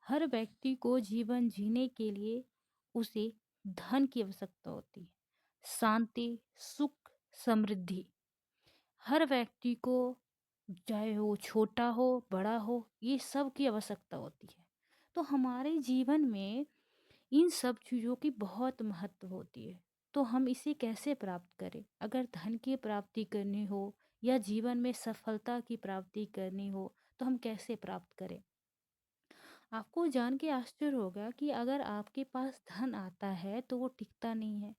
हर व्यक्ति को जीवन जीने के लिए उसे धन की आवश्यकता होती है। शांति, सुख, समृद्धि हर व्यक्ति को, चाहे वो छोटा हो, बड़ा हो, ये सब की आवश्यकता होती है। तो हमारे जीवन में इन सब चीज़ों की बहुत महत्व होती है। तो हम इसे कैसे प्राप्त करें? अगर धन की प्राप्ति करनी हो या जीवन में सफलता की प्राप्ति करनी हो, तो हम कैसे प्राप्त करें? आपको जान के आश्चर्य होगा कि अगर आपके पास धन आता है तो वो टिकता नहीं है।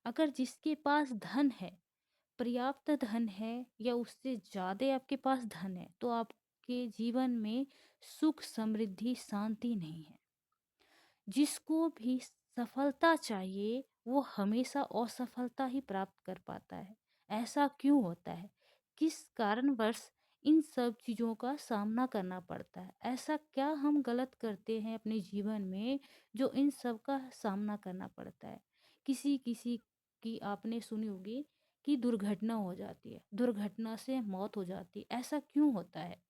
अगर जिसके पास धन है, पर्याप्त धन है या उससे ज़्यादा आपके पास धन है, तो आपके जीवन में सुख, समृद्धि, शांति नहीं है। जिसको भी सफलता चाहिए वो हमेशा असफलता ही प्राप्त कर पाता है। ऐसा क्यों होता है? किस कारणवश इन सब चीज़ों का सामना करना पड़ता है? ऐसा क्या हम गलत करते हैं अपने जीवन में जो इन सब का सामना करना पड़ता है? किसी किसी की आपने सुनी होगी कि दुर्घटना हो जाती है, दुर्घटना से मौत हो जाती है। ऐसा क्यों होता है?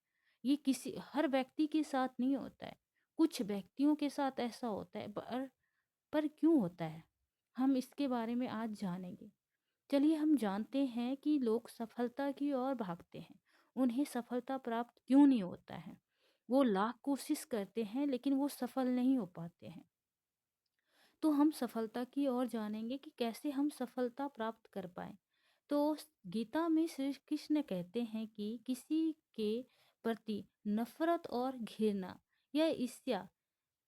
ये किसी हर व्यक्ति के साथ नहीं होता है। कुछ व्यक्तियों के साथ ऐसा होता है, पर क्यों होता है? हम इसके बारे में आज जानेंगे। चलिए हम जानते हैं कि लोग सफलता की ओर भागते हैं। उन्हें सफलता प्राप्त क्यों नहीं होता है? वो लाख कोशिश करते हैं लेकिन वो सफल नहीं हो पाते हैं। तो हम सफलता की ओर जानेंगे कि कैसे हम सफलता प्राप्त कर पाएँ। तो गीता में श्री कृष्ण कहते हैं कि किसी के प्रति नफ़रत और घृणा या ईर्ष्या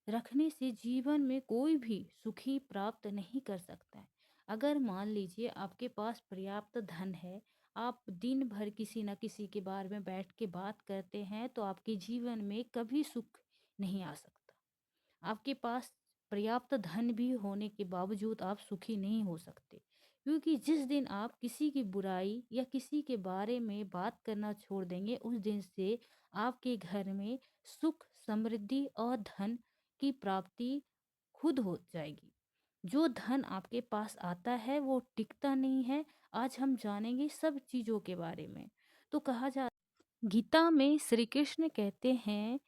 रखने से जीवन में कोई भी सुखी प्राप्त नहीं कर सकता है। अगर मान लीजिए आपके पास पर्याप्त धन है, आप दिन भर किसी न किसी के बारे में बैठ के बात करते हैं, तो आपके जीवन में कभी सुख नहीं आ सकता। आपके पास पर्याप्त धन भी होने के बावजूद आप सुखी नहीं हो सकते, क्योंकि जिस दिन आप किसी की बुराई या किसी के बारे में बात करना छोड़ देंगे, उस दिन से आपके घर में सुख, समृद्धि और धन की प्राप्ति खुद हो जाएगी। जो धन आपके पास आता है वो टिकता नहीं है। आज हम जानेंगे सब चीज़ों के बारे में। तो कहा जा गीता में श्री कृष्ण कहते हैं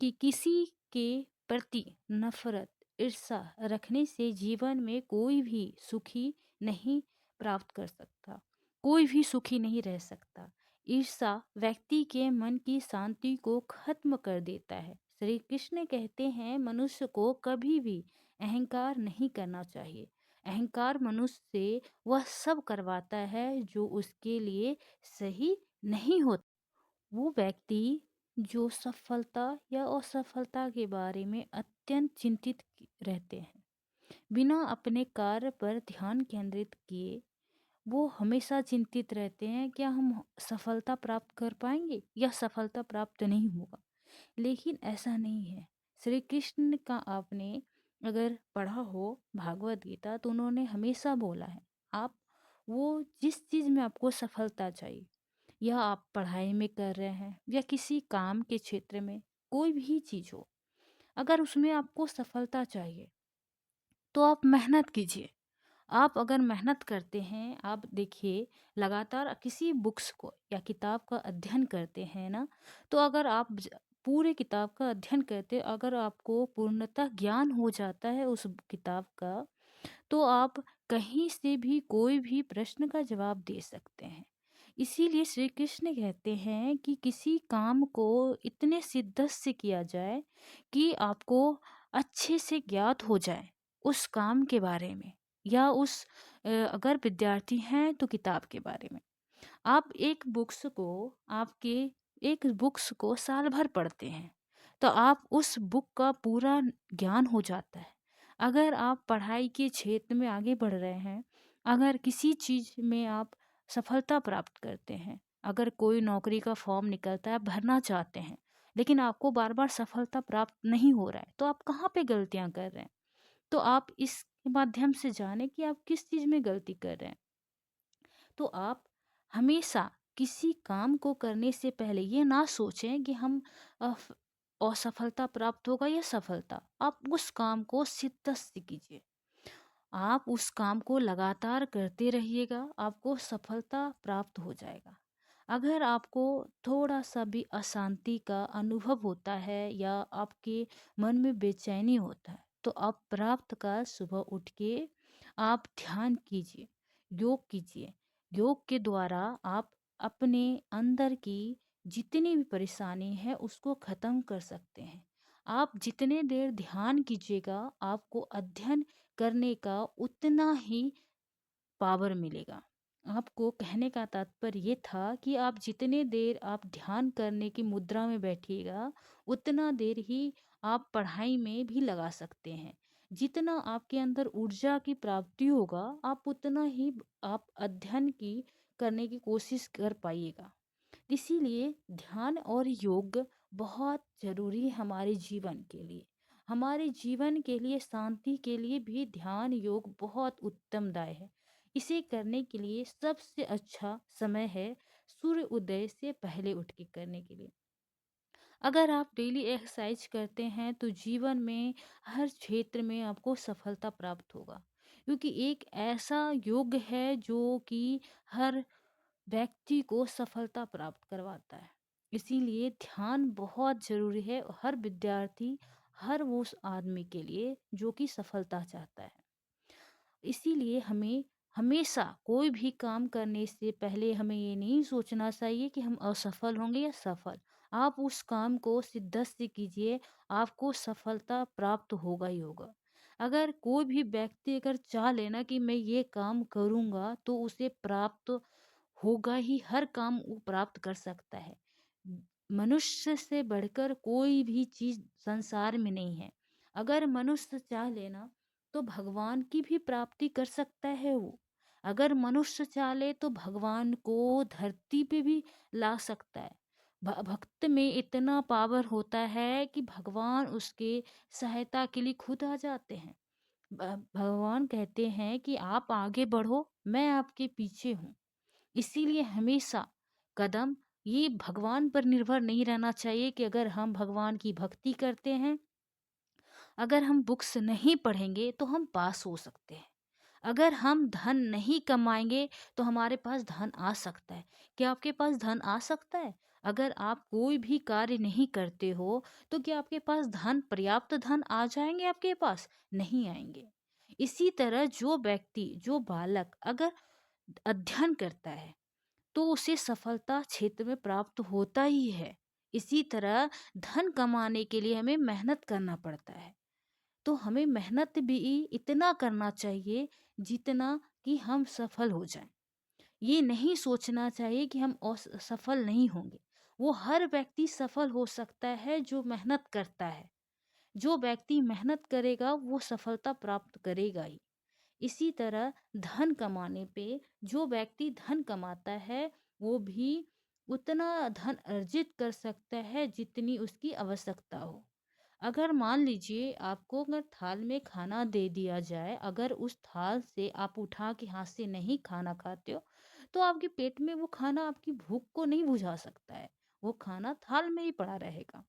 कि किसी के प्रति नफरत, ईर्ष्या रखने से जीवन में कोई भी सुखी नहीं प्राप्त कर सकता, कोई भी सुखी नहीं रह सकता। ईर्ष्या व्यक्ति के मन की शांति को खत्म कर देता है। श्री कृष्ण कहते हैं मनुष्य को कभी भी अहंकार नहीं करना चाहिए। अहंकार मनुष्य से वह सब करवाता है जो उसके लिए सही नहीं होता। वो व्यक्ति जो सफलता या असफलता के बारे में अत्यंत चिंतित रहते हैं, बिना अपने कार्य पर ध्यान केंद्रित किए वो हमेशा चिंतित रहते हैं क्या हम सफलता प्राप्त कर पाएंगे या सफलता प्राप्त नहीं होगा। लेकिन ऐसा नहीं है। श्री कृष्ण का आपने अगर पढ़ा हो भागवत गीता, तो उन्होंने हमेशा बोला है, आप वो जिस चीज़ में आपको सफलता चाहिए, या आप पढ़ाई में कर रहे हैं या किसी काम के क्षेत्र में, कोई भी चीज़ हो, अगर उसमें आपको सफलता चाहिए तो आप मेहनत कीजिए। आप अगर मेहनत करते हैं, आप देखिए लगातार किसी बुक्स को या किताब का अध्ययन करते हैं ना, तो अगर आप पूरे किताब का अध्ययन करते, अगर आपको पूर्णतः ज्ञान हो जाता है उस किताब का, तो आप कहीं से भी कोई भी प्रश्न का जवाब दे सकते हैं। इसीलिए श्री कृष्ण कहते हैं कि किसी काम को इतने शिद्दत से किया जाए कि आपको अच्छे से ज्ञात हो जाए उस काम के बारे में, या उस अगर विद्यार्थी हैं तो किताब के बारे में। आप एक बुक्स को साल भर पढ़ते हैं तो आप उस बुक का पूरा ज्ञान हो जाता है। अगर आप पढ़ाई के क्षेत्र में आगे बढ़ रहे हैं, अगर किसी चीज़ में आप सफलता प्राप्त करते हैं, अगर कोई नौकरी का फॉर्म निकलता है, आप भरना चाहते हैं, लेकिन आपको बार बार सफलता प्राप्त नहीं हो रहा है, तो आप कहाँ पे गलतियाँ कर रहे हैं? तो आप इस माध्यम से जाने कि आप किस चीज़ में गलती कर रहे हैं। तो आप हमेशा किसी काम को करने से पहले ये ना सोचें कि हम असफलता प्राप्त होगा या सफलता। आप उस काम को शिद्दत से कीजिए। आप उस काम को लगातार करते रहिएगा, आपको सफलता प्राप्त हो जाएगा। अगर आपको थोड़ा-सा भी अशांति का अनुभव होता है या आपके मन में बेचैनी होता है, तो आप प्रातःकाल सुबह उठ के आप ध्यान कीजिए, योग कीजिए। योग के द्वारा आप अपने अंदर की जितनी भी परेशानी है उसको ख़त्म कर सकते हैं। आप जितने देर ध्यान कीजिएगा, आपको अध्ययन करने का उतना ही पावर मिलेगा। आपको कहने का तात्पर्य ये था कि आप जितने देर आप ध्यान करने की मुद्रा में बैठिएगा, उतना देर ही आप पढ़ाई में भी लगा सकते हैं। जितना आपके अंदर ऊर्जा की प्राप्ति होगा, आप उतना ही आप अध्ययन की करने की कोशिश कर पाइएगा। इसीलिए ध्यान और योग बहुत ज़रूरी है हमारे जीवन के लिए। हमारे जीवन के लिए शांति के लिए भी ध्यान योग बहुत उत्तमदाय है। इसे करने के लिए सबसे अच्छा समय है सूर्य उदय से पहले उठ के करने के लिए। अगर आप डेली एक्सरसाइज करते हैं तो जीवन में हर क्षेत्र में आपको सफलता प्राप्त होगा, क्योंकि एक ऐसा योग है जो कि हर व्यक्ति को सफलता प्राप्त करवाता है। इसीलिए ध्यान बहुत ज़रूरी है हर विद्यार्थी, हर वो उस आदमी के लिए जो कि सफलता चाहता है। इसीलिए हमें हमेशा कोई भी काम करने से पहले हमें ये नहीं सोचना चाहिए कि हम असफल होंगे या सफल। आप उस काम को शिद्दत से कीजिए, आपको सफलता प्राप्त होगा ही होगा। अगर कोई भी व्यक्ति अगर चाह लेना कि मैं ये काम करूँगा तो उसे प्राप्त होगा ही, हर काम वो प्राप्त कर सकता है। मनुष्य से बढ़कर कोई भी चीज़ संसार में नहीं है। अगर मनुष्य चाह लेना तो भगवान की भी प्राप्ति कर सकता है वो। अगर मनुष्य चाहे तो भगवान को धरती पे भी ला सकता है। भक्त में इतना पावर होता है कि भगवान उसके सहायता के लिए खुद आ जाते हैं। भगवान कहते हैं कि आप आगे बढ़ो, मैं आपके पीछे हूँ। इसीलिए हमेशा कदम ये भगवान पर निर्भर नहीं रहना चाहिए कि अगर हम भगवान की भक्ति करते हैं, अगर हम बुक्स नहीं पढ़ेंगे तो हम पास हो सकते हैं। अगर हम धन नहीं कमाएंगे तो हमारे पास धन आ सकता है। क्या आपके पास धन आ सकता है? अगर आप कोई भी कार्य नहीं करते हो तो क्या आपके पास धन, पर्याप्त धन आ जाएंगे आपके पास? नहीं आएंगे। इसी तरह जो व्यक्ति, जो बालक अगर अध्ययन करता है तो उसे सफलता क्षेत्र में प्राप्त होता ही है। इसी तरह धन कमाने के लिए हमें मेहनत करना पड़ता है। तो हमें मेहनत भी इतना करना चाहिए जितना कि हम सफल हो जाएं। ये नहीं सोचना चाहिए कि हम सफल नहीं होंगे। वो हर व्यक्ति सफल हो सकता है जो मेहनत करता है। जो व्यक्ति मेहनत करेगा वो सफलता प्राप्त करेगा ही। इसी तरह धन कमाने पे जो व्यक्ति धन कमाता है वो भी उतना धन अर्जित कर सकता है जितनी उसकी आवश्यकता हो। अगर मान लीजिए आपको अगर थाल में खाना दे दिया जाए, अगर उस थाल से आप उठा के हाथ से नहीं खाना खाते हो तो आपके पेट में वो खाना आपकी भूख को नहीं बुझा सकता है। वो खाना थाल में ही पड़ा रहेगा।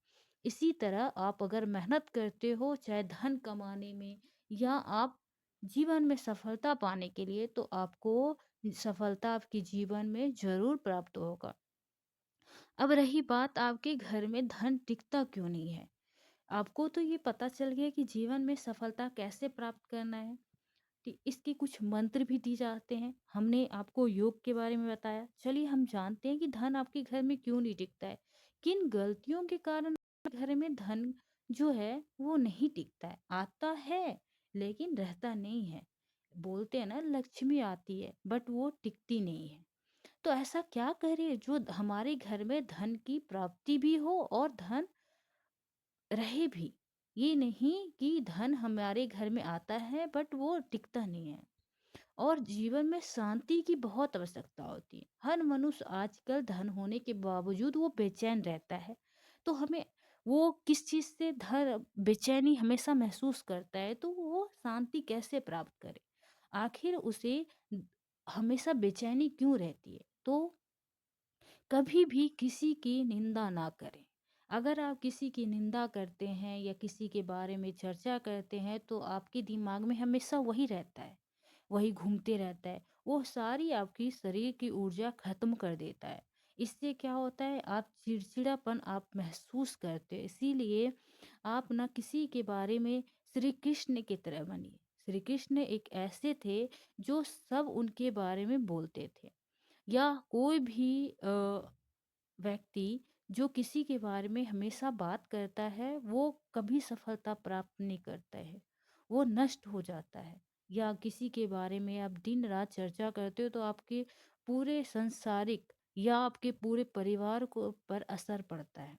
इसी तरह आप अगर मेहनत करते हो चाहे धन कमाने में या आप जीवन में सफलता पाने के लिए, तो आपको सफलता आपके जीवन में ज़रूर प्राप्त होगा। अब रही बात आपके घर में धन टिकता क्यों नहीं है। आपको तो ये पता चल गया कि जीवन में सफलता कैसे प्राप्त करना है। इसके कुछ मंत्र भी दिए जाते हैं। हमने आपको योग के बारे में बताया। चलिए हम जानते हैं कि धन आपके घर में क्यों नहीं टिकता है। किन गलतियों के कारण घर में धन जो है वो नहीं टिकता है। आता है लेकिन रहता नहीं है। बोलते हैं ना लक्ष्मी आती है बट वो टिकती नहीं है। तो ऐसा क्या करें जो हमारे घर में धन की प्राप्ति भी हो और धन रहे भी। ये नहीं कि धन हमारे घर में आता है बट वो टिकता नहीं है। और जीवन में शांति की बहुत आवश्यकता होती है। हर मनुष्य आजकल धन होने के बावजूद वो बेचैन रहता है। तो हमें वो किस चीज़ से धर बेचैनी हमेशा महसूस करता है तो वो शांति कैसे प्राप्त करे। आखिर उसे हमेशा बेचैनी क्यों रहती है। तो कभी भी किसी की निंदा ना करें। अगर आप किसी की निंदा करते हैं या किसी के बारे में चर्चा करते हैं तो आपके दिमाग में हमेशा वही रहता है, वही घूमते रहता है। वो सारी आपकी शरीर की ऊर्जा खत्म कर देता है। इससे क्या होता है, आप चिड़चिड़ापन आप महसूस करते हो। इसीलिए आप ना किसी के बारे में श्री कृष्ण की तरह बनिए। श्री कृष्ण एक ऐसे थे जो सब उनके बारे में बोलते थे। या कोई भी व्यक्ति जो किसी के बारे में हमेशा बात करता है, वो कभी सफलता प्राप्त नहीं करता है, वो नष्ट हो जाता है। या किसी के बारे में आप दिन रात चर्चा करते हो तो आपके पूरे संसारिक या आपके पूरे परिवार को पर असर पड़ता है।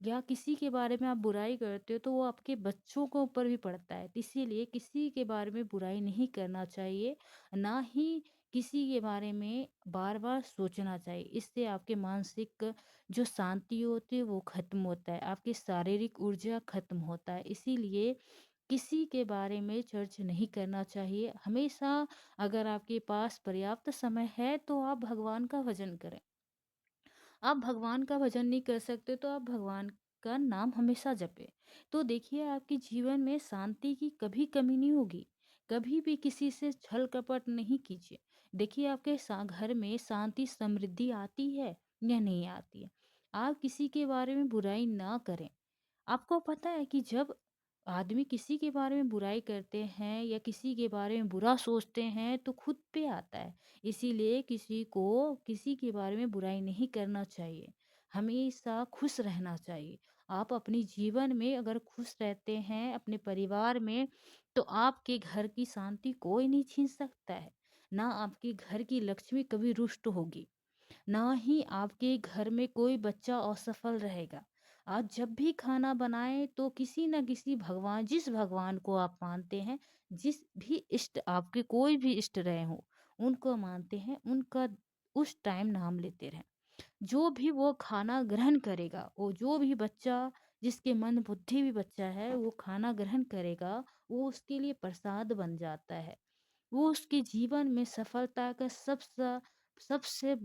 या किसी के बारे में आप बुराई करते हो तो वो आपके बच्चों के ऊपर भी पड़ता है। तो इसीलिए किसी के बारे में बुराई नहीं करना चाहिए, ना ही किसी के बारे में बार-बार सोचना चाहिए। इससे आपके मानसिक जो शांति होती है वो ख़त्म होता है, आपकी शारीरिक ऊर्जा ख़त्म होता है। इसीलिए किसी के बारे में चर्च नहीं करना चाहिए। हमेशा अगर आपके पास पर्याप्त समय है तो आप भगवान का भजन करें। आप भगवान का भजन नहीं कर सकते तो आप भगवान का नाम हमेशा जपें। तो देखिए आपके जीवन में शांति की कभी कमी नहीं होगी। कभी भी किसी से छल कपट नहीं कीजिए। देखिए आपके घर में शांति समृद्धि आती है या नहीं आती है। आप किसी के बारे में बुराई ना करें। आपको पता है कि जब आदमी किसी के बारे में बुराई करते हैं या किसी के बारे में बुरा सोचते हैं तो खुद पे आता है। इसीलिए किसी को किसी के बारे में बुराई नहीं करना चाहिए। हमेशा खुश रहना चाहिए। आप अपने जीवन में अगर खुश रहते हैं अपने परिवार में, तो आपके घर की शांति कोई नहीं छीन सकता है। ना आपके घर की लक्ष्मी कभी रुष्ट होगी, ना ही आपके घर में कोई बच्चा असफल रहेगा। आप जब भी खाना बनाएं तो किसी न किसी भगवान, जिस भगवान को आप मानते हैं, जिस भी इष्ट आपके कोई भी इष्ट रहे हो, उनको मानते हैं, उनका उस टाइम नाम लेते रहें। जो भी वो खाना ग्रहण करेगा, वो जो भी बच्चा जिसके मन बुद्धि भी बच्चा है वो खाना ग्रहण करेगा, वो उसके लिए प्रसाद बन जाता है। वो उसके जीवन में सबसे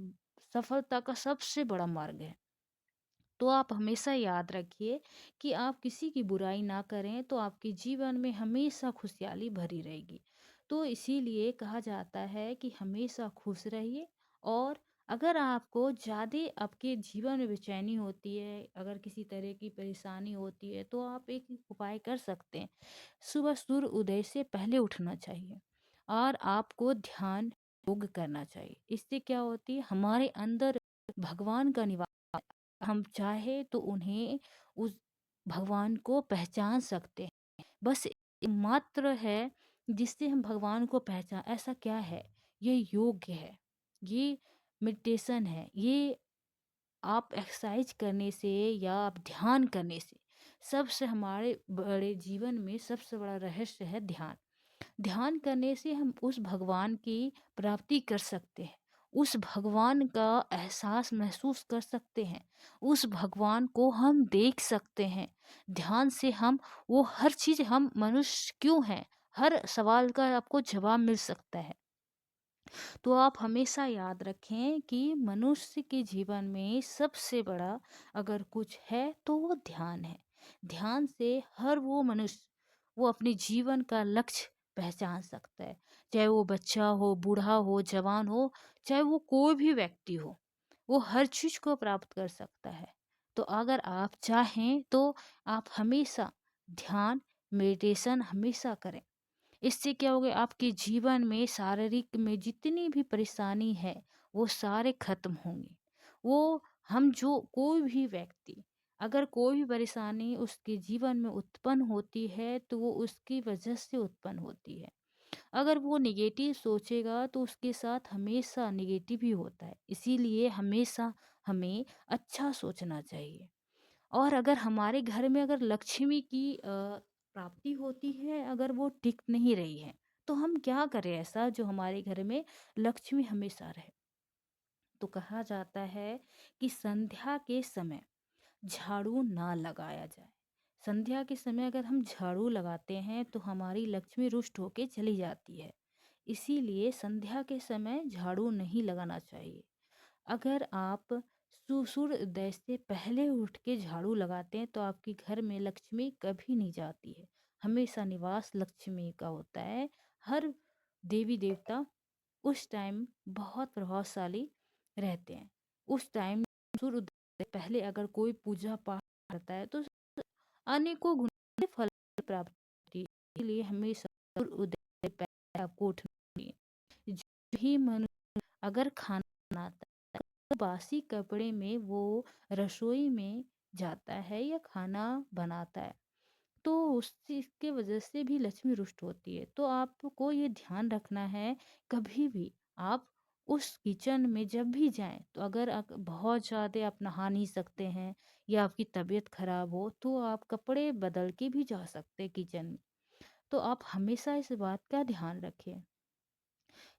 सफलता का सबसे बड़ा मार्ग है। तो आप हमेशा याद रखिए कि आप किसी की बुराई ना करें तो आपके जीवन में हमेशा खुशहाली भरी रहेगी। तो इसीलिए कहा जाता है कि हमेशा खुश रहिए। और अगर आपको ज़्यादा आपके जीवन में बेचैनी होती है, अगर किसी तरह की परेशानी होती है, तो आप एक उपाय कर सकते हैं। सुबह सूर्य उदय से पहले उठना चाहिए और आपको ध्यान योग करना चाहिए। इससे क्या होती है, हमारे अंदर भगवान का निवास, हम चाहे तो उन्हें, उस भगवान को पहचान सकते हैं। बस मात्र है जिससे हम भगवान को पहचान, ऐसा क्या है, ये योग है, ये मेडिटेशन है, ये आप एक्सरसाइज करने से या आप ध्यान करने से। सबसे हमारे बड़े जीवन में सबसे बड़ा रहस्य है ध्यान। ध्यान करने से हम उस भगवान की प्राप्ति कर सकते हैं, उस भगवान का एहसास महसूस कर सकते हैं, उस भगवान को हम देख सकते हैं। ध्यान से हम वो हर चीज़, हम मनुष्य क्यों हैं, हर सवाल का आपको जवाब मिल सकता है। तो आप हमेशा याद रखें कि मनुष्य के जीवन में सबसे बड़ा अगर कुछ है तो वो ध्यान है। ध्यान से हर वो मनुष्य वो अपने जीवन का लक्ष्य पहचान सकता है। चाहे वो बच्चा हो, बूढ़ा हो, जवान हो, चाहे वो कोई भी व्यक्ति हो, वो हर चीज को प्राप्त कर सकता है। तो अगर आप चाहें तो आप हमेशा ध्यान, मेडिटेशन हमेशा करें। इससे क्या होगा, आपके जीवन में शारीरिक में जितनी भी परेशानी है वो सारे खत्म होंगे। वो हम जो कोई भी व्यक्ति, अगर कोई भी परेशानी उसके जीवन में उत्पन्न होती है तो वो उसकी वजह से उत्पन्न होती है। अगर वो निगेटिव सोचेगा तो उसके साथ हमेशा निगेटिव ही होता है। इसीलिए हमेशा हमें अच्छा सोचना चाहिए। और अगर हमारे घर में अगर लक्ष्मी की प्राप्ति होती है, अगर वो टिक नहीं रही है, तो हम क्या करें ऐसा जो हमारे घर में लक्ष्मी हमेशा रहे। तो कहा जाता है कि संध्या के समय झाड़ू ना लगाया जाए। संध्या के समय अगर हम झाड़ू लगाते हैं तो हमारी लक्ष्मी रुष्ट होके चली जाती है। इसीलिए संध्या के समय झाड़ू नहीं लगाना चाहिए। अगर आप सूर्योदय से पहले उठ के झाड़ू लगाते हैं तो आपके घर में लक्ष्मी कभी नहीं जाती है। हमेशा निवास लक्ष्मी का होता है। हर देवी देवता उस टाइम बहुत प्रभावशाली रहते हैं। उस टाइम सूर्योदय से पहले अगर कोई पूजा पाठ करता है तो अनेकों गुना फल प्राप्त होती है। इसलिए हमें सूर्योदय से पहले आपको उठना चाहिए। जो भी मनुष्य अगर खाना बनाता है तो बासी कपड़े में वो रसोई में जाता है या खाना बनाता है तो उस चीज़ की वजह से भी लक्ष्मी रुष्ट होती है। तो आपको ये ध्यान रखना है, कभी भी आप उस किचन में जब भी जाएँ तो अगर बहुत ज़्यादा आप नहा नहीं सकते हैं या आपकी तबीयत खराब हो तो आप कपड़े बदल के भी जा सकते हैं किचन में। तो आप हमेशा इस बात का ध्यान रखें।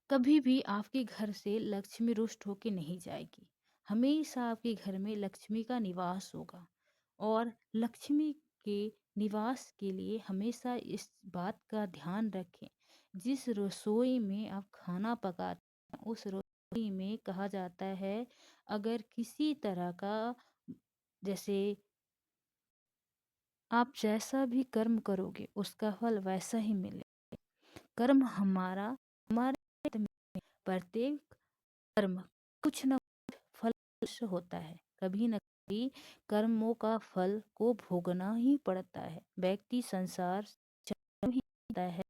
कभी भी आपके घर से लक्ष्मी रुष्ट होके नहीं जाएगी। हमेशा आपके घर में लक्ष्मी का निवास होगा और लक्ष्मी के निवास के लिए हमेशा इस बात का ध्यान रखें। जिस रसोई में आप खाना पकाते हैं उस रसोई में कहा जाता है अगर किसी तरह का जैसे आप जैसा भी कर्म करोगे उसका फल वैसा ही मिलेगा। कर्म हमारा हमारे प्रत्येक कर्म कुछ न कुछ फल अवश्य होता है। कभी न कभी कर्मों का फल को भोगना ही पड़ता है। व्यक्ति संसार चलता ही रहता है।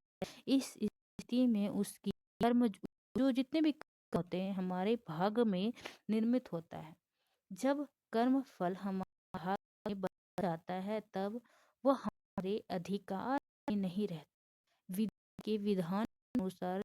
इस स्थिति में उसकी कर्म जो जितने भी कर्म होते हैं हमारे भाग में निर्मित होता है। जब कर्म फल हमारे हाथ में बन जाता है तब वह हमारे अधिकार में नहीं रहता। विधि के विधान अनुसार